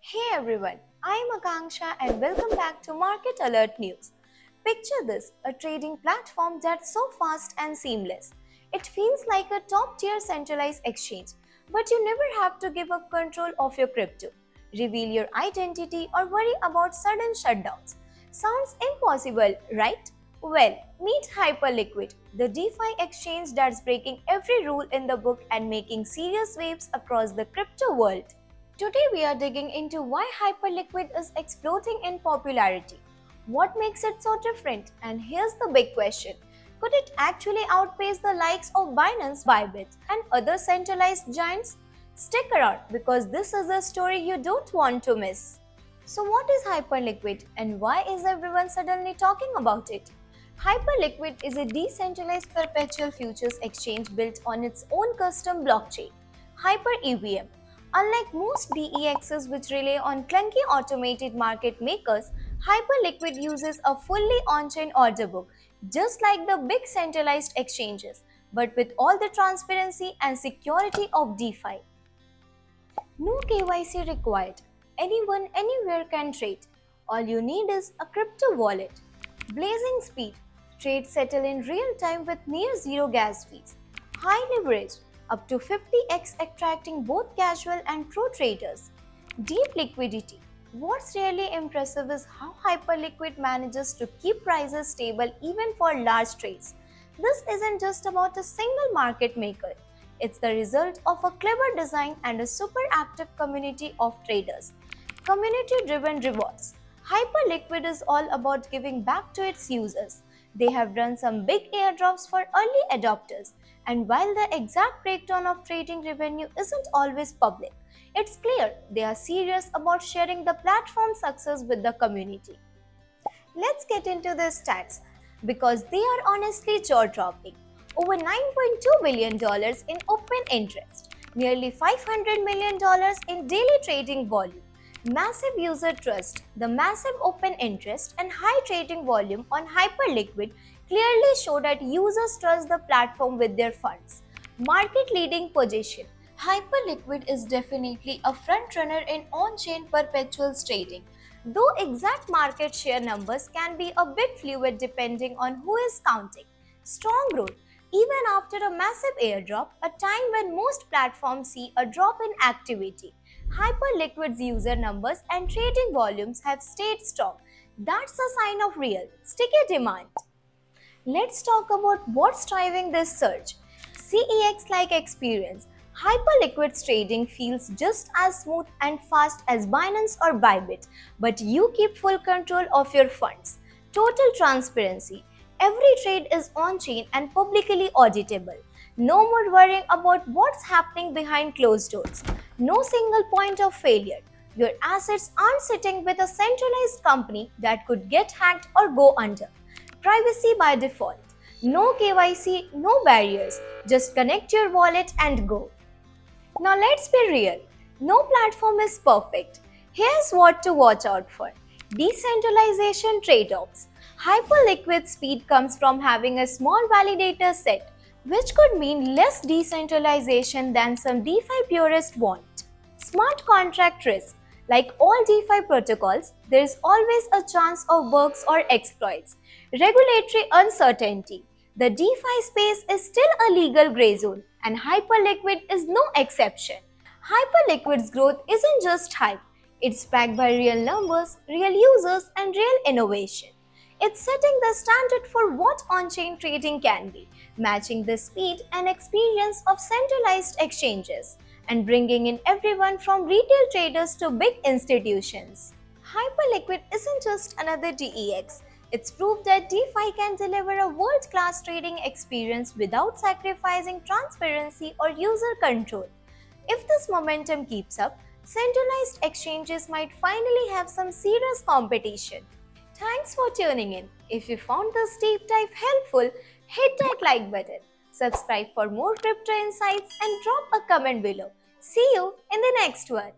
Hey everyone, I'm Akanksha and welcome back to Market Alert News. Picture this, a trading platform that's so fast and seamless. It feels like a top tier centralized exchange, but you never have to give up control of your crypto, reveal your identity, or worry about sudden shutdowns. Sounds impossible, right? Well, meet Hyperliquid, the DeFi exchange that's breaking every rule in the book and making serious waves across the crypto world. Today we are digging into why Hyperliquid is exploding in popularity. What makes it so different? And here's the big question. Could it actually outpace the likes of Binance, Bybit, and other centralized giants? Stick around because this is a story you don't want to miss. So what is Hyperliquid and why is everyone suddenly talking about it? Hyperliquid is a decentralized perpetual futures exchange built on its own custom blockchain, Hyper EVM. Unlike most DEXs which rely on clunky automated market makers, Hyperliquid uses a fully on-chain order book, just like the big centralized exchanges, but with all the transparency and security of DeFi. No KYC required. Anyone anywhere can trade. All you need is a crypto wallet. Blazing speed. Trades settle in real time with near zero gas fees. High leverage. Up to 50x attracting both casual and pro traders. Deep liquidity. What's really impressive is how Hyperliquid manages to keep prices stable even for large trades. This isn't just about a single market maker. It's the result of a clever design and a super active community of traders. Community driven rewards. Hyperliquid is all about giving back to its users. They have run some big airdrops for early adopters, and while the exact breakdown of trading revenue isn't always public, it's clear they are serious about sharing the platform's success with the community. Let's get into the stats because they are honestly jaw dropping. Over $9.2 billion in open interest, nearly $500 million in daily trading volume, massive user trust, the massive open interest, and high trading volume on Hyperliquid clearly show that users trust the platform with their funds. Market leading position. Hyperliquid is definitely a frontrunner in on-chain perpetuals trading, though exact market share numbers can be a bit fluid depending on who is counting. Strong growth. Even after a massive airdrop, a time when most platforms see a drop in activity, Hyperliquid's user numbers and trading volumes have stayed strong. That's a sign of real, sticky demand. Let's talk about what's driving this surge. CEX like experience. Hyperliquid's trading feels just as smooth and fast as Binance or Bybit, but you keep full control of your funds. Total transparency. Every trade is on chain and publicly auditable. No more worrying about what's happening behind closed doors. No single point of failure. Your assets aren't sitting with a centralized company that could get hacked or go under. Privacy by default. No KYC, no barriers. Just connect your wallet and go. Now let's be real. No platform is perfect. Here's what to watch out for. Decentralization trade-offs. Hyperliquid speed comes from having a small validator set, which could mean less decentralization than some DeFi purists want. Smart contract risk. Like all DeFi protocols, there is always a chance of bugs or exploits. Regulatory uncertainty. The DeFi space is still a legal gray zone, and Hyperliquid is no exception. Hyperliquid's growth isn't just hype, it's backed by real numbers, real users, and real innovation. It's setting the standard for what on chain trading can be, matching the speed and experience of centralized exchanges, and bringing in everyone from retail traders to big institutions. Hyperliquid isn't just another DEX. It's proof that DeFi can deliver a world-class trading experience without sacrificing transparency or user control. If this momentum keeps up, centralized exchanges might finally have some serious competition. Thanks for tuning in. If you found this deep dive helpful, hit that like button, subscribe for more crypto insights, and drop a comment below. See you in the next one.